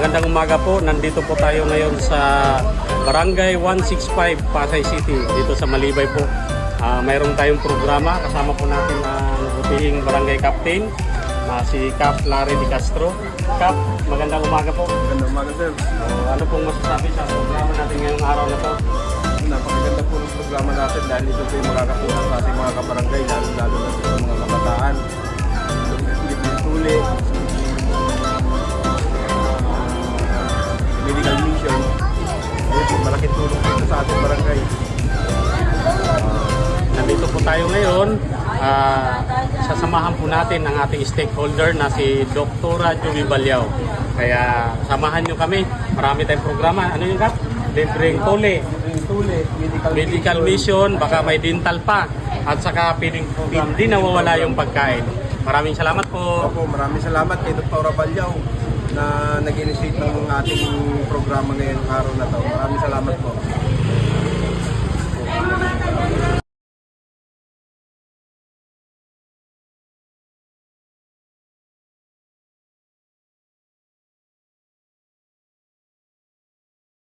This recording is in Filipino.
magandang umaga po. Nandito po tayo ngayon sa Barangay 165, Pasay City, dito sa Malibay po. Mayroon tayong programa. Kasama po natin ang butihing barangay captain, si Cap Larry Di Castro. Cap, magandang umaga po. Magandang umaga, sir. Ano pong masasabi sa programa natin ngayong araw na to? Napakaganda po ng programa natin dahil ito po yung makakatulong sa ating mga kabarangay, lalo na sa mga kabataan. Tuli, medical mission, ayun po, malaking tulong po sa ating barangay. Nandito po tayo ngayon. Sasamahan po natin ang ating stakeholder na si Dr. Joey Balyaw. Kaya samahan nyo kami. Marami tayong programa. Ano yung Kap? Libreng tuli, medical mission, baka may dental pa. At saka hindi nawawala yung pagkain. Maraming salamat po. Opo, maraming salamat kay Dr. Balyaw na nag-initiate ng ating programa ngayong araw na to. Maraming salamat po.